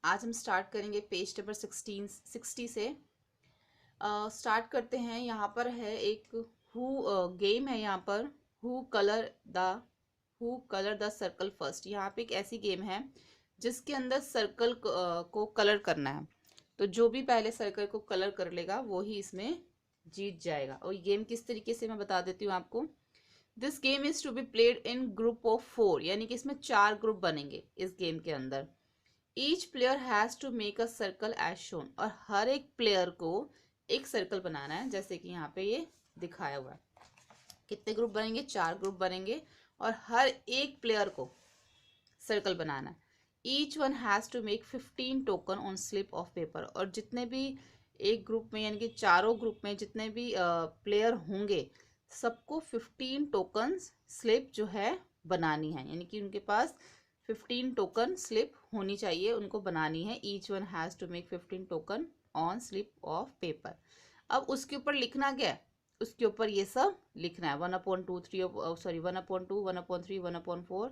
आज हम स्टार्ट करेंगे पेज नंबर 60 से। स्टार्ट करते हैं। यहाँ पर है एक गेम है। यहाँ पर who colour the circle first. यहाँ पे एक ऐसी गेम है जिसके अंदर सर्कल को कलर करना है। तो जो भी पहले सर्कल को कलर कर लेगा वो ही इसमें जीत जाएगा। और गेम किस तरीके से मैं बता देती हूँ आपको। This game is to be played in group of 4, यानी कि इसमें 4 ग्रुप बनेंगे इस गेम के अंदर। Each player has to make a circle as shown, और हर एक प्लेयर को एक सर्कल बनाना है, जैसे कि यहाँ पे ये दिखाया हुआ है। कितने ग्रुप बनेंगे? 4 ग्रुप बनेंगे और हर एक प्लेयर को सर्कल बनाना है। Each one has to make 15 token on slip of paper, और जितने भी एक ग्रुप में यानी कि चारों ग्रुप में जितने भी प्लेयर होंगे सबको 15 टोकन स्लिप जो है बनानी है, यानी कि उनके पास 15 टोकन स्लिप होनी चाहिए, उनको बनानी है। Each one has to make 15 token on slip of paper. अब उसके ऊपर लिखना क्या है? उसके ऊपर ये सब लिखना है। 1/2 3 1/2 1/3 1/4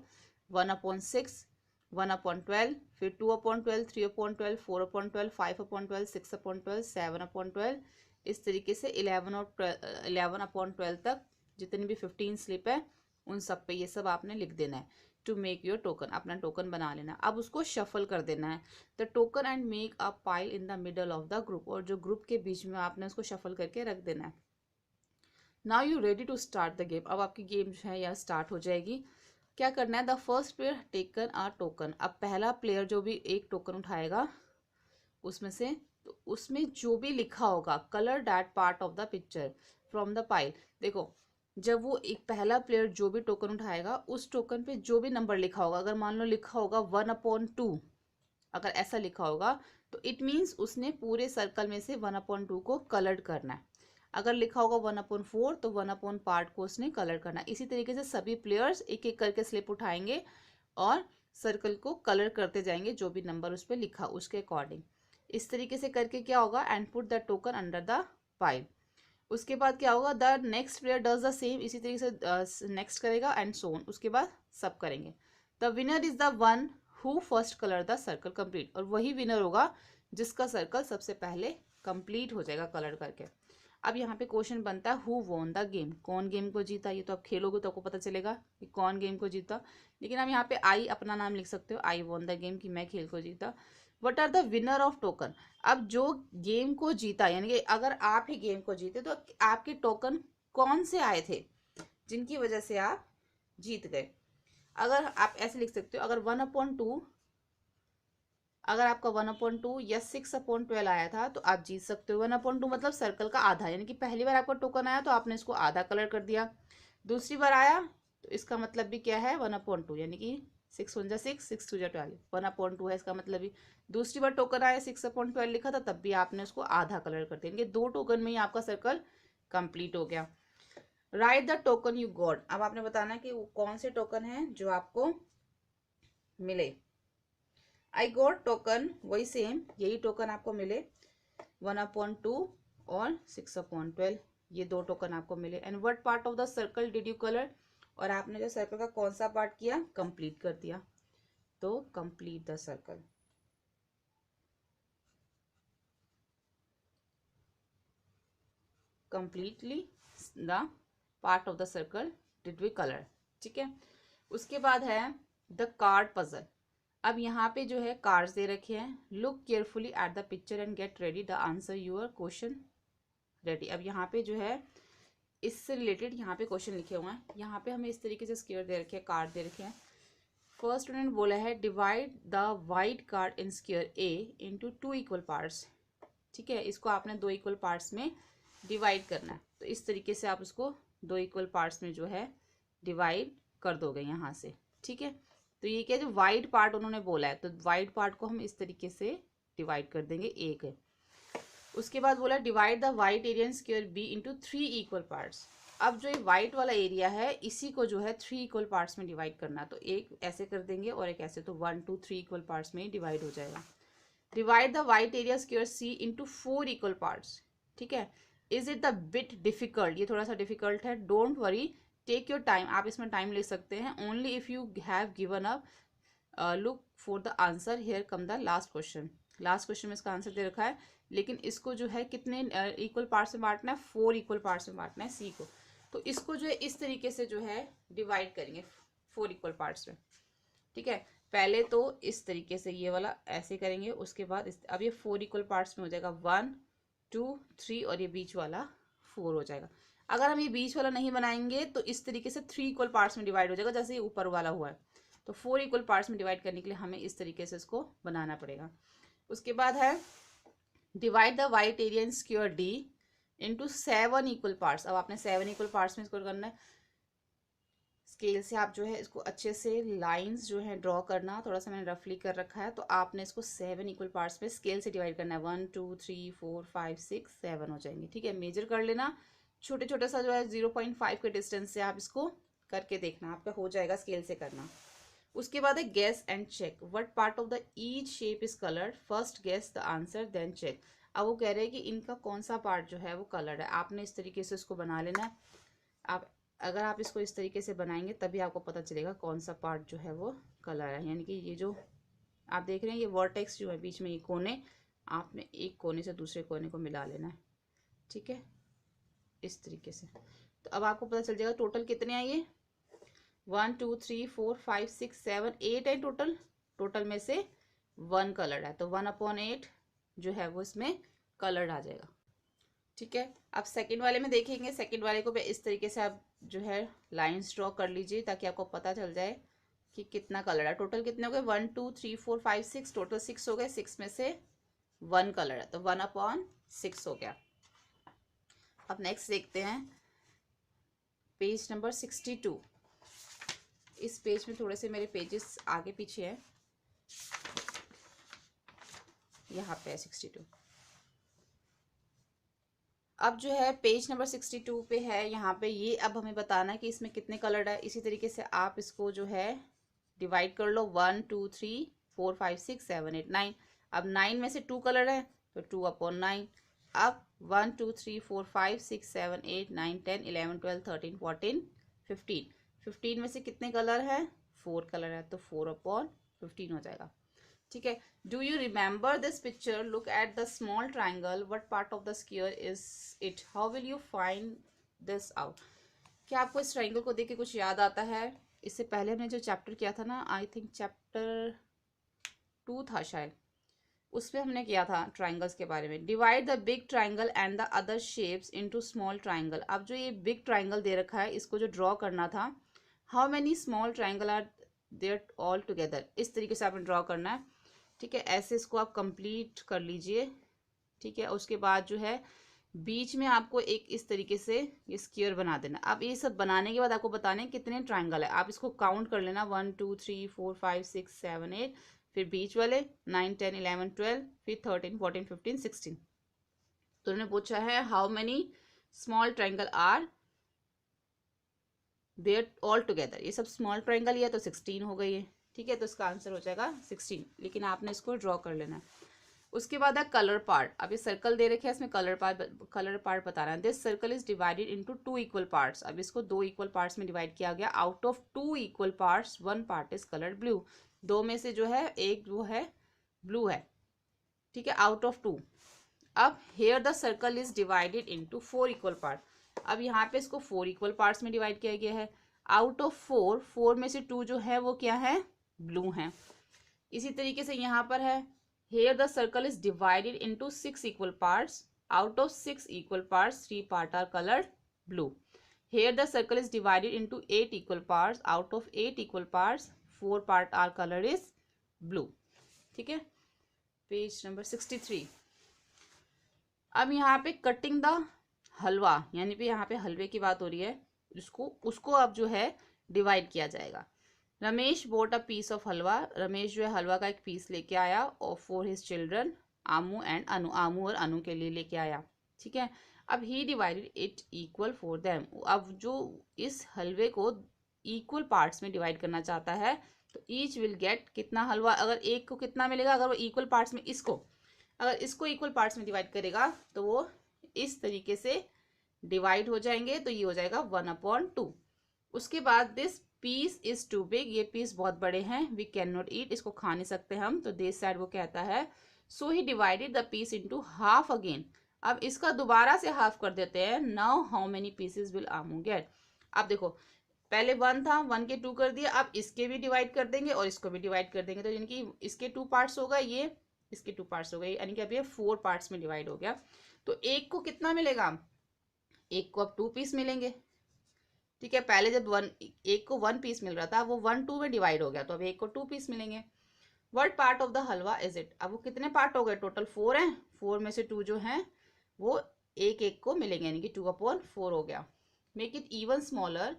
1/6 1/12, फिर 2/12 3/12 4/12 5/12 6/12 7/12, इस तरीके से 11/12 तक जितनी भी 15 स्लिप है उन सब पे ये सब आपने लिख देना है। टू मेक योर टोकन, अपना टोकन बना लेना। अब उसको शफल कर देना है। The token and make a pile in the middle of the group, और जो ग्रुप के बीच में आपने उसको शफल करके रख देना है। Now you ready to start the game. अब आपकी गेम जो है यह स्टार्ट हो जाएगी। क्या करना है? The first player taken a token. अब पहला प्लेयर जो भी एक टोकन उठाएगा उसमें से, तो उसमें जो भी लिखा होगा colour that part of the picture from the pile. देखो, जब वो एक पहला प्लेयर जो भी टोकन उठाएगा उस टोकन पे जो भी नंबर लिखा होगा, अगर मान लो लिखा होगा 1/2, अगर ऐसा लिखा होगा तो इट मीन्स उसने पूरे सर्कल में से 1/2 को कलर करना है। अगर लिखा होगा 1/4 तो 1 पार्ट को उसने कलर करना है। इसी तरीके से सभी प्लेयर्स एक एक करके स्लिप उठाएंगे और सर्कल को कलर करते जाएंगे, जो भी नंबर उस पर लिखा उसके अकॉर्डिंग। इस तरीके से करके क्या होगा? And put the token under the pile. उसके बाद क्या होगा? The next player does the same, इसी तरीके से नेक्स्ट करेगा एंड सो ऑन। उसके बाद सब करेंगे। The winner is the one who first colour the circle complete, और वही विनर होगा जिसका सर्कल सबसे पहले कंप्लीट हो जाएगा कलर करके। अब यहाँ पे क्वेश्चन बनता है हु वॉन द गेम, कौन गेम को जीता। ये तो आप खेलोगे तो आपको पता चलेगा कि कौन गेम को जीता, लेकिन आप यहाँ पे आई अपना नाम लिख सकते हो, आई वॉन द गेम, कि मैं खेल को जीता। What are the winner of token. अब जो गेम को जीता, यानी कि अगर आप ही गेम को जीते तो आपके टोकन कौन से आए थे जिनकी वजह से आप जीत गए। अगर आप ऐसे लिख सकते हो, अगर 1/2, अगर आपका 1/2 या 6/12 आया था तो आप जीत सकते हो। 1/2 मतलब सर्कल का आधा, यानी कि पहली बार आपका टोकन आया तो आपने इसको आधा कलर कर दिया। दूसरी बार आया तो इसका मतलब भी क्या है? 1/2, यानी कि 6 1 6 6 2 12, 1/2 है इसका मतलब भी। दूसरी बार टोकन आया 6/12 लिखा था, तब भी आपने उसको आधा कलर कर दिया, यानी कि 2 टोकन में ही आपका सर्कल कंप्लीट हो गया। Right the token you got. अब आपने बताना है कि वो कौन से टोकन है जो आपको मिले। आई गॉट टोकन, वही सेम यही टोकन आपको मिले, 1/2 और 6/12, ये 2 टोकन आपको मिले। And what part of the circle did you colour, और आपने जो सर्कल का कौन सा पार्ट किया? कंप्लीट कर दिया। तो complete the circle. Completely the part of the circle did we colour. ठीक है। उसके बाद है द कार्ड पजल। अब यहाँ पे जो है कार्ड्स दे रखे हैं। Look carefully at the picture and get ready the answer your question ready. अब यहाँ पे जो है इससे रिलेटेड यहाँ पे क्वेश्चन लिखे हुए हैं। यहाँ पे हमें इस तरीके से स्क्वायर दे रखे हैं, कार्ड दे रखे हैं। फर्स्ट उन्होंने बोला है divide the white card in square A into 2 equal parts. ठीक है, इसको आपने 2 इक्वल पार्ट्स में डिवाइड करना है। तो इस तरीके से आप उसको 2 इक्वल पार्ट्स में जो है डिवाइड कर दोगे यहाँ से। ठीक है, तो ये क्या, जो वाइट पार्ट उन्होंने बोला है तो वाइट पार्ट को हम इस तरीके से डिवाइड कर देंगे एक है। उसके बाद बोला divide the white area square B into 3 equal parts. अब जो ये वाइट वाला एरिया है इसी को जो है 3 इक्वल पार्ट्स में डिवाइड करना है। तो एक ऐसे कर देंगे और एक ऐसे, तो 1 2 3 इक्वल पार्ट्स में डिवाइड हो जाएगा। Divide the white area square C into 4 equal parts. ठीक है, is it the bit difficult, ये थोड़ा सा डिफिकल्ट है। Don't worry, take your time, आप इसमें टाइम ले सकते हैं। Only if you have given up look for the answer, here come the last question. Last question में इसका आंसर दे रखा है, लेकिन इसको जो है कितने इक्वल पार्ट्स में बांटना है, 4 इक्वल पार्ट्स में बांटना है सी को। तो इसको जो है इस तरीके से जो है डिवाइड करेंगे 4 इक्वल पार्ट्स में, ठीक है। पहले तो इस तरीके से ये वाला ऐसे करेंगे, उसके बाद अब ये 4 इक्वल पार्ट्स में हो जाएगा, 1 2 3 और ये बीच वाला 4 हो जाएगा। अगर हम ये बीच वाला नहीं बनाएंगे तो इस तरीके से 3 इक्वल पार्ट्स में डिवाइड हो जाएगा, जैसे ये ऊपर वाला हुआ है। तो 4 इक्वल पार्ट्स में डिवाइड करने के लिए हमें इस तरीके से इसको बनाना पड़ेगा। उसके बाद है divide the white area in square D into 7 equal parts. अब आपने 7 इक्वल पार्ट्स में इसको करना है। स्केल से आप जो है इसको अच्छे से लाइंस जो है ड्रॉ करना, थोड़ा सा मैंने रफली कर रखा है। तो आपने इसको 7 इक्वल पार्ट्स में स्केल से डिवाइड करना है, 1 2 3 4 5 6 7 हो जाएंगे, ठीक है। मेजर कर लेना, छोटे छोटे सा जो है 0.5 के डिस्टेंस से आप इसको करके देखना, आपका हो जाएगा स्केल से करना। उसके बाद है guess and check, what part of the each shape is coloured, first guess the answer then check. अब वो कह रहे हैं कि इनका कौन सा पार्ट जो है वो कलर्ड है। आपने इस तरीके से इसको बना लेना है। आप अगर आप इसको इस तरीके से बनाएंगे तभी आपको पता चलेगा कौन सा पार्ट जो है वो कलर है। यानी कि ये जो आप देख रहे हैं ये वर्टेक्स जो है बीच में ये कोने, आपने एक कोने से दूसरे कोने को मिला लेना है, ठीक है, इस तरीके से। तो अब आपको पता चल जाएगा टोटल कितने हैं ये, 1 2 3 4 5 6 7 8 है टोटल। टोटल में से 1 कलर्ड है, तो 1/8 जो है वो इसमें कलर्ड आ जाएगा, ठीक है। अब सेकंड वाले में देखेंगे। सेकंड वाले को भी इस तरीके से आप जो है लाइंस ड्रॉ कर लीजिए ताकि आपको पता चल जाए कि कितना कलर है। टोटल कितने हो गए, 1 2 3 4 5 6, टोटल 6 हो गए। 6 में से 1 कलर है, तो 1/6 हो गया। अब नेक्स्ट देखते हैं पेज नंबर 62। इस पेज में थोड़े से मेरे पेजेस आगे पीछे हैं, यहाँ पे है 62। अब जो है पेज नंबर 62 पे है, यहाँ पे ये अब हमें बताना है कि इसमें कितने कलर्ड है। इसी तरीके से आप इसको जो है डिवाइड कर लो, 1 2 3 4 5 6 7 8 9। अब 9 में से 2 कलर है तो 2/9। अब 1 2 3 4 5 6 7 8 9 10 11 12 13 14 15। 15 में से कितने कलर है, 4 कलर है, तो 4/15 हो जाएगा, ठीक है। Do you remember this picture, look at the small triangle, what part of the square is it, how will you find this out. क्या आपको इस ट्राइंगल को देख के कुछ याद आता है? इससे पहले हमने जो चैप्टर किया था ना, आई थिंक चैप्टर 2 था शायद, उसमें हमने किया था ट्राइंगल्स के बारे में। Divide the big triangle and the other shapes into small triangle. अब जो ये बिग ट्राइंगल दे रखा है इसको जो ड्रॉ करना था, how many small triangle are there all together, इस तरीके से आपने ड्रॉ करना है, ठीक है। ऐसे इसको आप कंप्लीट कर लीजिए, ठीक है। उसके बाद जो है बीच में आपको एक इस तरीके से ये स्क्वायर बना देना। अब ये सब बनाने के बाद आपको बताना है कितने ट्राइंगल है, आप इसको काउंट कर लेना, 1 2 3 4 5 6 7 8, फिर बीच वाले 9 10 11 12, फिर 13 14 15 16। तो उन्होंने पूछा है how many small triangle are there all together. ये सब स्मॉल ट्राइंगल ही है तो 16 हो गई है, ठीक है। तो इसका आंसर हो जाएगा 16, लेकिन आपने इसको ड्रॉ कर लेना है। उसके बाद है कलर पार्ट। अब ये सर्कल दे रखे हैं, इसमें कलर पार्ट बताना है। This circle is divided into 2 equal parts. अब इसको 2 इक्वल पार्ट्स में डिवाइड किया गया। Out of 2 equal parts 1 part is coloured blue. 2 में से जो है एक वो है ब्लू है, ठीक है, आउट ऑफ 2। अब here the circle is divided into 4 equal part. अब यहाँ पे इसको 4 इक्वल पार्ट्स में डिवाइड किया गया है। आउट ऑफ 4 में से 2 जो है वो क्या है, ब्लू है। इसी तरीके से यहाँ पर है, here the circle is divided into 6 equal parts. Out of 6 equal parts 3 part are coloured blue. Here the circle is divided into 8 equal parts. Out of 8 equal parts 4 part are coloured is blue, ठीक है। Page number 63। अब यहाँ पे cutting the हलवा, यानी पे यहाँ पे हलवे की बात हो रही है, उसको अब जो है डिवाइड किया जाएगा। Ramesh bought a piece of halwa. Ramesh जो है हलवा का एक पीस लेके आया, और for his children Amu and Anu, Amu और अनु के लिए लेके आया, ठीक है। अब he divided it equal for them. अब जो इस हलवे को इक्वल पार्ट्स में डिवाइड करना चाहता है तो ईच विल गेट कितना हलवा, अगर एक को कितना मिलेगा, अगर वो इक्वल पार्ट्स में अगर इसको इक्वल पार्ट्स में डिवाइड करेगा तो वो इस तरीके से डिवाइड हो जाएंगे, तो ये हो जाएगा 1/2। उसके बाद this piece is too big, ये पीस बहुत बड़े हैं, वी कैन नॉट ईट, इसको खा नहीं सकते हम, तो दिस साइड वो कहता है so he divided the piece into half again, अब इसका दोबारा से हाफ कर देते हैं, now how many pieces will Amu get. अब देखो पहले 1 था, 1 के 2 कर दिया, अब इसके भी डिवाइड कर देंगे और इसको भी डिवाइड कर देंगे, तो यानी कि इसके 2 पार्ट्स हो गए, ये इसके 2 पार्ट्स हो गए, यानी कि अब ये 4 पार्ट्स में डिवाइड हो गया। तो एक को कितना मिलेगा, एक को अब 2 पीस मिलेंगे, ठीक है। पहले जब एक को 1 पीस मिल रहा था, वो 1 2 में डिवाइड हो गया, तो अब एक को 2 पीस मिलेंगे। What part of the halwa is it, अब वो कितने पार्ट हो गए, टोटल 4 हैं, 4 में से 2 जो हैं वो एक एक को मिलेंगे, यानी कि 2/4 हो गया। Make it even smaller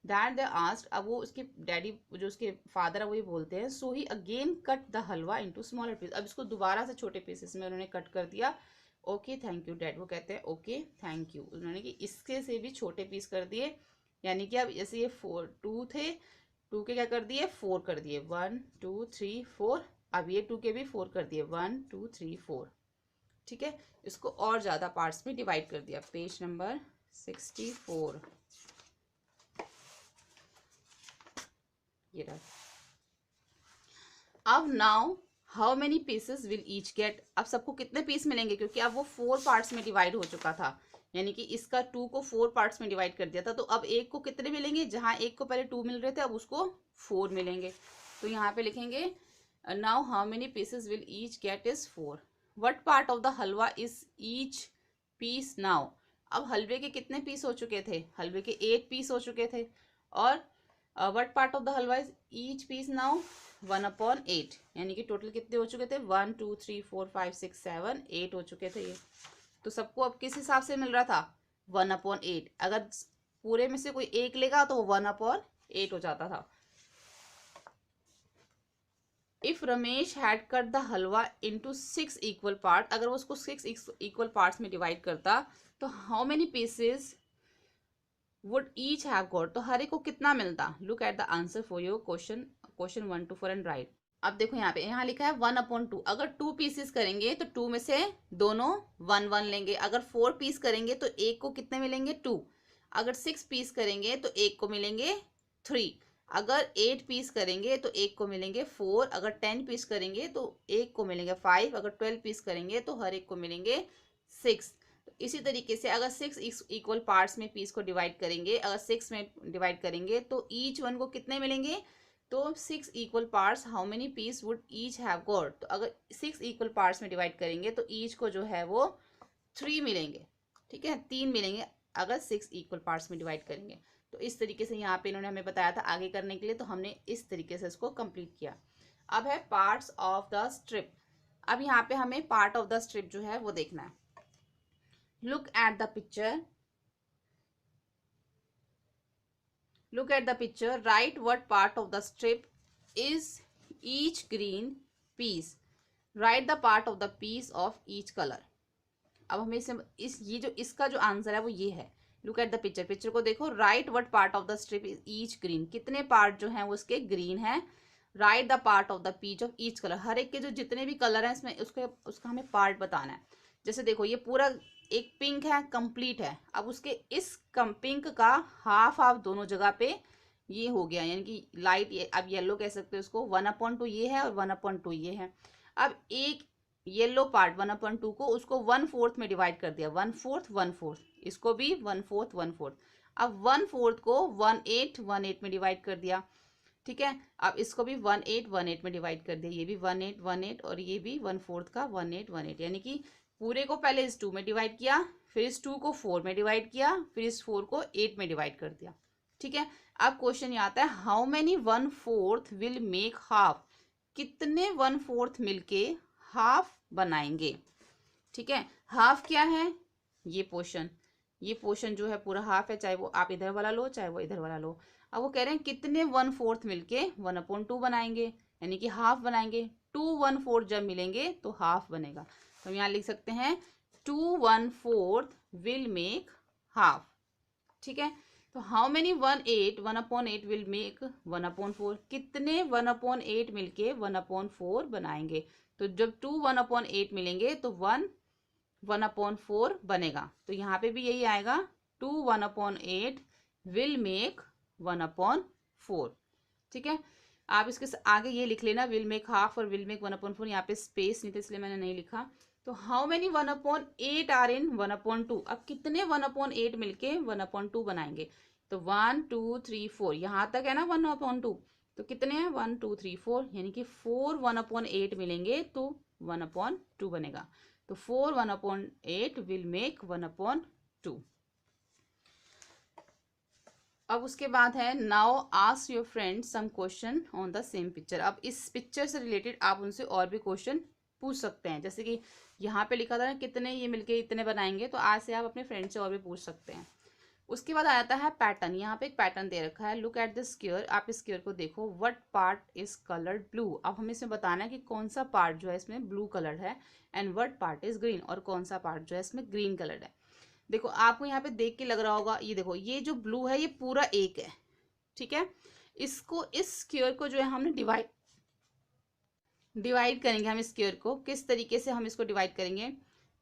that they asked, अब वो उसके डैडी जो उसके फादर है वो ये बोलते हैं, so he again cut the halwa into smaller piece, अब इसको दोबारा से छोटे पीसेस में उन्होंने कट कर दिया। ओके थैंक यू डैड, वो कहते हैं ओके थैंक यू, उन्होंने कि इसके से भी छोटे पीस कर दिए, यानी कि अब जैसे ये 2 थे, 2 के क्या कर दिए 4 कर दिए, 1 2 3 4, अब ये 2 के भी 4 कर दिए, 1 2 3 4, ठीक है। इसको और ज्यादा पार्ट्स में डिवाइड कर दिया। पेज नंबर 64, ये रहा। अब now how many pieces will each get, अब सबको कितने पीस मिलेंगे, क्योंकि अब वो 4 पार्ट्स में डिवाइड हो चुका था, यानी कि इसका 2 को 4 पार्ट्स में डिवाइड कर दिया था, तो अब एक को कितने मिलेंगे, जहां एक को पहले 2 मिल रहे थे अब उसको 4 मिलेंगे, तो यहाँ पे लिखेंगे now how many pieces will each get is 4। What part of the halwa is each piece now, अब हलवे के कितने पीस हो चुके थे, हलवे के 8 पीस हो चुके थे, और what part of the halwa is each piece now 1/8, यानी कि टोटल कितने हो चुके थे, 1 2 3 4 5 6 7 8 हो चुके थे ये। तो सबको अब किस हिसाब से मिल रहा था, 1/8, अगर पूरे में से कोई एक लेगा तो वो 1/8 हो जाता था। If Ramesh had cut the halwa into 6 equal part, अगर वो उसको 6 इक्वल पार्ट्स में डिवाइड करता, तो how many pieces would each have got, तो हर एक को कितना मिलता। Look at the answer for your question 1 to 4 and right. अब देखो यहाँ पे, यहाँ लिखा है 1/2, अगर 2 पीसेस करेंगे तो 2 में से दोनों 1 1 लेंगे, अगर 4 पीस करेंगे तो एक को कितने मिलेंगे 2, अगर 6 पीस करेंगे तो एक को मिलेंगे 3, अगर 8 पीस करेंगे तो एक को मिलेंगे 4, अगर 10 पीस करेंगे तो एक को मिलेंगे 5, अगर 12 पीस करेंगे तो हर एक को मिलेंगे 6। तो इसी तरीके से अगर 6 इक्वल पार्ट्स में पीस को डिवाइड करेंगे, अगर 6 में डिवाइड करेंगे तो ईच वन को कितने मिलेंगे, तो 6 equal parts how many piece would each have got, तो अगर 6 इक्वल पार्ट्स में डिवाइड करेंगे तो ईच को जो है वो 3 मिलेंगे, ठीक है, 3 मिलेंगे अगर 6 इक्वल पार्ट्स में डिवाइड करेंगे। तो इस तरीके से यहाँ पे इन्होंने हमें बताया था आगे करने के लिए, तो हमने इस तरीके से इसको कंप्लीट किया। अब है पार्ट्स ऑफ द स्ट्रिप, अब यहाँ पे हमें पार्ट ऑफ द स्ट्रिप जो है वो देखना है। Look at the picture, look at the picture, write what part of the strip is each green piece, write the part of the piece of each color। अब हमें इस ये जो इसका जो आंसर है वो ये है। Look at the picture, picture को देखो, right what part of the strip is each green, कितने पार्ट जो हैं वो उसके ग्रीन हैं, right the part of the peach of each colour, हर एक के जो जितने भी कलर हैं इसमें उसका हमें पार्ट बताना है। जैसे देखो ये पूरा एक पिंक है, कंप्लीट है, अब उसके इस पिंक का हाफ हाफ दोनों जगह पे ये हो गया, यानी कि लाइट, ये अब येलो कह सकते हो इसको, 1/2 ये है और 1/2 ये है। अब एक येलो पार्ट 1/2 को उसको 1/4 में डिवाइड कर दिया, 1/4 1/4, इसको भी 1/4 1/4, अब 1/4 को 1/8 1/8 में डिवाइड कर दिया, ठीक है। अब इसको भी 1/8 1/8 में डिवाइड कर दिया, ये भी 1/8 1/8 और ये भी 1/4 का 1/8 1/8, यानी कि पूरे को पहले इस 2 में डिवाइड किया, फिर इस 2 को 4 में डिवाइड किया, फिर इस 4 को 8 में डिवाइड कर दिया, ठीक है। अब क्वेश्चन ये आता है how many 1/4 will make half, कितने 1/4 मिलके हाफ बनाएंगे, ठीक है। हाफ क्या है, ये पोर्शन जो है पूरा हाफ है, चाहे वो आप इधर वाला लो चाहे वो इधर वाला लो। अब वो कह रहे हैं कितने 1/4 मिलके 1/2 बनाएंगे, यानी कि हाफ बनाएंगे, 2 1/4 जब मिलेंगे तो हाफ बनेगा, तो हम यहाँ लिख सकते हैं 2 1/4 विल मेक हाफ, ठीक है। तो हाउ मेनी 1/8 विल मेक 1/4, कितने 1/8 मिलके 1/4 बनाएंगे, तो जब 2 1/8 मिलेंगे तो 1 1/4 बनेगा, तो यहाँ पे भी यही आएगा 2 1/8 विल मेक 1/4, 4। ठीक है, आप इसके आगे ये लिख लेना, विल मेक हाफ और विल मेक 1/4। यहाँ पे स्पेस नहीं था इसलिए मैंने नहीं लिखा। तो हाउ मेनी 1/8 आर इन 1/2। अब कितने 1/8 मिलके 1/2 बनाएंगे? तो 1 2 3 4 यहाँ तक है ना 1/2। तो कितने हैं? 1 2 3 4, यानी कि 4 1/8 मिलेंगे तो 1/2 बनेगा। तो 4 1/8 विल मेक 1/2। अब उसके बाद है now ask your friend some question on the same picture. अब इस पिक्चर से रिलेटेड आप उनसे और भी क्वेश्चन पूछ सकते हैं। जैसे कि यहाँ पे लिखा था ना कितने ये मिलके इतने बनाएंगे, तो आज से आप अपने फ्रेंड से और भी पूछ सकते हैं। उसके बाद आता है पैटर्न। यहाँ पे एक पैटर्न दे रखा है, लुक एट द स्क्वायर। आप इस स्क्वायर को देखो, what part is coloured blue. अब हमें इसमें बताना है कि कौन सा पार्ट जो है इसमें ब्लू कलर है, and what part is green, और कौन सा पार्ट जो है इसमें ग्रीन कलर है। देखो आपको यहाँ पे देख के लग रहा होगा, ये देखो ये जो ब्लू है ये पूरा एक है। ठीक है, इसको इस स्क्वायर को जो है हमने डिवाइड करेंगे। हम इस स्क्वायर को किस तरीके से हम इसको डिवाइड करेंगे,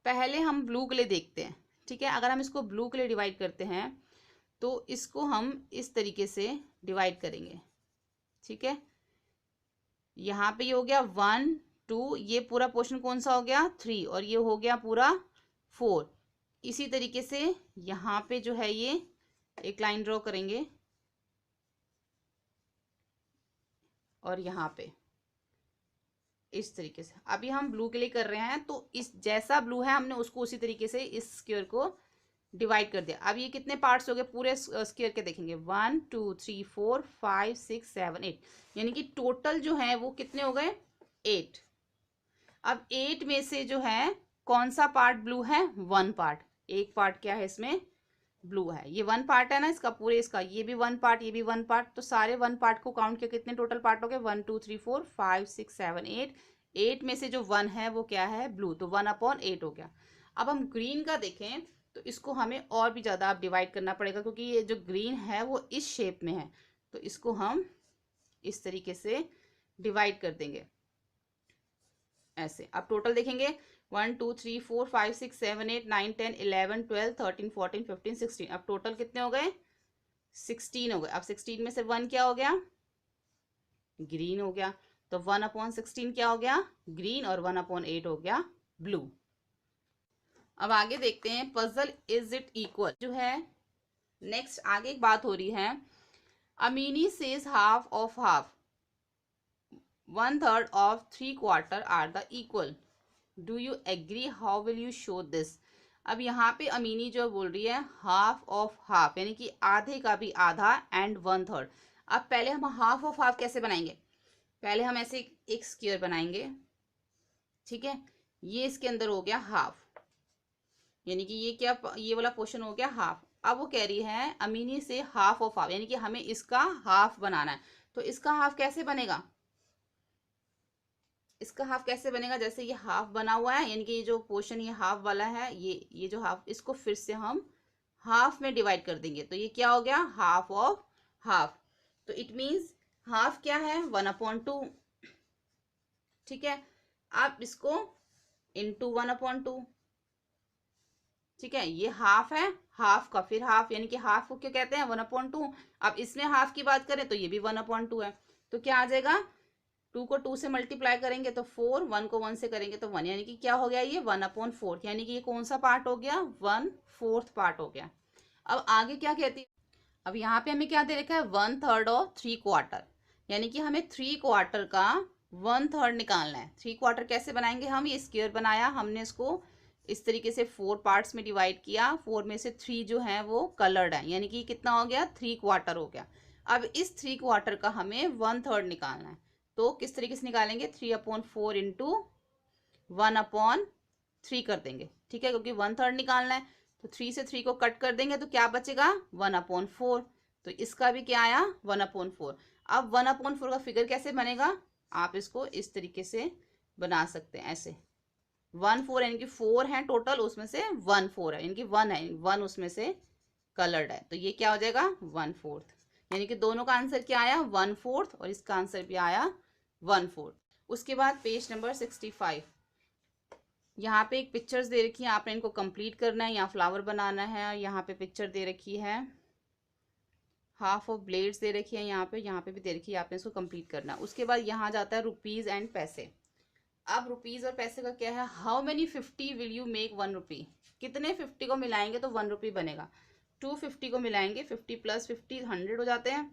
पहले हम ब्लू के लिए देखते हैं। ठीक है, अगर हम इसको ब्लू के लिए डिवाइड करते हैं तो इसको हम इस तरीके से डिवाइड करेंगे। ठीक है, यहाँ पे ये हो गया 1 2, ये पूरा पोर्शन कौन सा हो गया 3, और ये हो गया पूरा 4। इसी तरीके से यहाँ पे जो है ये एक लाइन ड्रॉ करेंगे, और यहाँ पे इस तरीके से। अभी हम ब्लू के लिए कर रहे हैं, तो इस जैसा ब्लू है हमने उसको उसी तरीके से इस स्क्वायर को डिवाइड कर दिया। अब ये कितने पार्ट्स हो गए पूरे स्क्वायर के, देखेंगे 1 2 3 4 5 6 7 8, यानी कि टोटल जो है वो कितने हो गए 8। अब 8 में से जो है कौन सा पार्ट ब्लू है, 1 पार्ट। एक पार्ट क्या है इसमें ब्लू है, ये 1 पार्ट है ना इसका पूरे, इसका ये भी 1 पार्ट, ये भी 1 पार्ट। तो सारे 1 पार्ट को काउंट किया, कितने टोटल पार्ट हो गए 1 2 3 4 5 6 7 8। 8 में से जो 1 है वो क्या है ब्लू, तो 1/8 हो गया। अब हम ग्रीन का देखें तो इसको हमें और भी ज़्यादा आप डिवाइड करना पड़ेगा, क्योंकि ये जो ग्रीन है वो इस शेप में है। तो इसको हम इस तरीके से डिवाइड कर देंगे ऐसे। अब टोटल देखेंगे 1 2 3 4 5 6 7 8 9 10 11 12 13 14 15 16। अब टोटल कितने हो गए 16 हो गए। अब 16 में से 1 क्या हो गया ग्रीन हो गया, तो 1/16 क्या हो गया ग्रीन, और 1/8 हो गया ब्लू। अब आगे देखते हैं पजल इज इट इक्वल जो है। नेक्स्ट आगे एक बात हो रही है, Amini says half of half 1/3 of 3/4 are the equal, do you agree, how will you show this. अब यहाँ पे अमीनी जो बोल रही है हाफ ऑफ हाफ, यानी कि आधे का भी आधा, एंड 1/3। अब पहले हम हाफ ऑफ हाफ कैसे बनाएंगे, पहले हम ऐसे एक स्क्वायर बनाएंगे। ठीक है, ये इसके अंदर हो गया हाफ, यानी कि ये क्या, ये वाला पोर्शन हो गया हाफ। अब वो कह रही है अमीनी से हाफ ऑफ हाफ, यानी कि हमें इसका हाफ बनाना है। तो इसका हाफ कैसे बनेगा, इसका हाफ कैसे बनेगा, जैसे ये हाफ बना हुआ है, यानी कि ये जो पोर्शन ये हाफ वाला है, ये जो हाफ, इसको फिर से हम हाफ में डिवाइड कर देंगे। तो ये क्या हो गया हाफ ऑफ हाफ। तो इट मीन्स हाफ क्या है 1/2। ठीक है, आप इसको इंटू 1/2। ठीक है, ये हाफ है, हाफ का फिर हाफ, यानी कि हाफ को क्या कहते हैं 1/2। अब इसमें हाफ की बात करें तो ये भी 1/2 है। तो क्या आ जाएगा 2 को 2 से मल्टीप्लाई करेंगे तो 4, 1 को 1 से करेंगे तो 1, यानी कि क्या हो गया ये 1/4, यानी कि ये कौन सा पार्ट हो गया 1/4 पार्ट हो गया। अब आगे क्या कहती है, अब यहाँ पे हमें क्या दे रखा है 1/3 और 3/4, यानी कि हमें 3/4 का 1/3 निकालना है। 3/4 कैसे बनाएंगे हम, ये स्क्वायर बनाया हमने, इसको इस तरीके से 4 पार्ट्स में डिवाइड किया, 4 में से 3 जो है वो कलर्ड है, यानी कि कितना हो गया 3/4 हो गया। अब इस 3/4 का हमें 1/3 निकालना है। तो किस तरीके से निकालेंगे 3/4 इंटू 1/3 कर देंगे। ठीक है, क्योंकि 1/3 निकालना है, तो 3 से 3 को कट कर देंगे तो क्या बचेगा 1/4। तो इसका भी क्या आया 1/4। अब 1/4 का फिगर कैसे बनेगा, आप इसको इस तरीके से बना सकते हैं ऐसे 1/4, यानी कि 4 है टोटल, उसमें से 1/4 है, यानी कि 1 है, 1 उसमें से कलर्ड है, तो ये क्या हो जाएगा 1/4। यानी कि दोनों का आंसर क्या आया 1/4, और इसका आंसर भी आया 1/4। उसके बाद पेज नंबर 65, यहाँ पे एक पिक्चर्स दे रखी है, आपने इनको कंप्लीट करना है, यहाँ फ्लावर बनाना है, और यहाँ पे पिक्चर दे रखी है हाफ ऑफ ब्लेड्स दे रखी है यहाँ पे भी दे रखी है, आपने इसको कंप्लीट करना। उसके बाद यहाँ जाता है रुपीज एंड पैसे। अब रुपीज और पैसे का क्या है, how many 50 will you make 1 रुपी, कितने 50 को मिलाएंगे तो 1 रुपी बनेगा। 250 को मिलाएंगे, 50 प्लस 50 100 हो जाते हैं,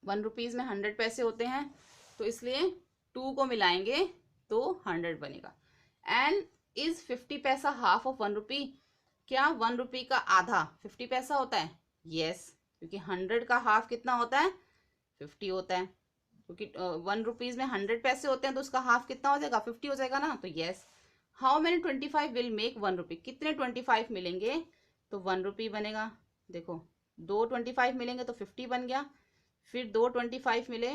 1 रुपीज में 100 पैसे होते हैं, तो इसलिए 2 को मिलाएंगे तो 100 बनेगा। एंड इज 50 पैसा हाफ ऑफ 1 रुपी, क्या 1 रुपी का आधा 50 पैसा होता है? यस, क्योंकि 100 का हाफ कितना होता है? 50 होता है, क्योंकि 1 रुपीज में 100 पैसे होते हैं तो उसका हाफ कितना हो जाएगा? 50 हो जाएगा ना, तो yes. How many 25 will make 1 रुपी, कितने 25 मिलेंगे तो 1 रुपी बनेगा। देखो 2 25 मिलेंगे तो 50 बन गया, फिर 2 25 मिले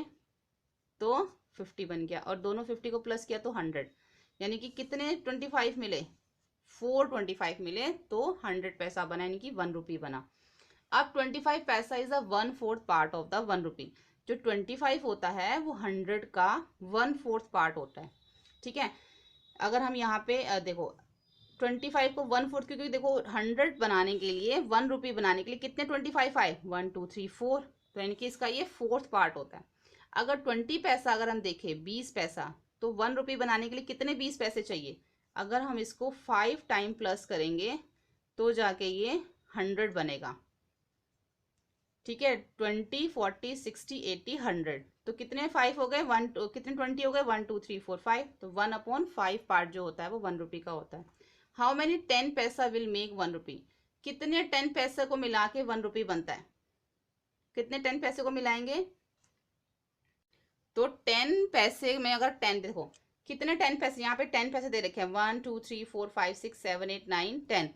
तो 50 बन गया, और दोनों 50 को प्लस किया तो 100, यानी कि कितने 25 मिले? 4 25 मिले तो 100 पैसा बना, यानी कि 1 रुपी बना। अब 25 पैसा is a 1/4 part of the 1 रुपी। जो 25 होता है वो 100 का 1/4 पार्ट होता है, ठीक है। अगर हम यहाँ पे देखो 25 को 1/4, क्योंकि देखो 100 बनाने के लिए 1 रुपी बनाने के लिए कितने 25 आए? 1 2 3 4, तो यानी कि इसका ये 4th पार्ट होता है। अगर 20 पैसा अगर हम देखें 20 पैसा, तो 1 रुपी बनाने के लिए कितने 20 पैसे चाहिए? अगर हम इसको 5 टाइम प्लस करेंगे तो जाके ये 100 बनेगा, ठीक है। 20 40 60 80 100, तो कितने 5 हो गए? 1 कितने 20 हो गए? 1 2 3 4 5, तो 1/5 पार्ट जो होता है वो 1 रुपी का होता है। हाउ मेनी 10 पैसा विल मेक 1 रुपी, कितने 10 पैसे को मिला के 1 रुपी बनता है? कितने 10 पैसे को मिलाएंगे? तो 10 पैसे में अगर 10 देखो कितने 10 पैसे, यहाँ पे 10 पैसे दे रखे हैं, 1 2 3 4 5 6 7 8 9 10।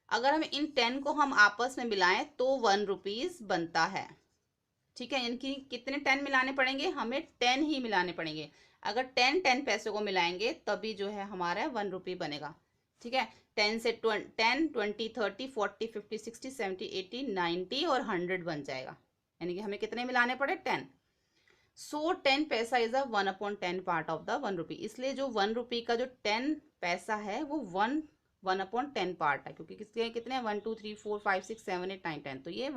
अगर हम इन 10 को हम आपस में मिलाएं तो 1 रुपीज बनता है, ठीक है। यानी कि कितने 10 मिलाने पड़ेंगे? हमें 10 ही मिलाने पड़ेंगे। अगर 10 पैसे को मिलाएंगे तभी जो है हमारा 1 रुपी बनेगा, ठीक है। 10 से 10 20 30 40 50 60 70 80 90 और 100 बन जाएगा, यानी कि हमें कितने मिलाने पड़े? 10। सो 10 पैसा is a 1/10 part of the 1 रुपी, इसलिए जो 1 रुपी का जो 10 पैसा है वो 1/10 पार्ट है, क्योंकि किसके कितने 1 2 3 4 5 6 7 8 9 10, तो ये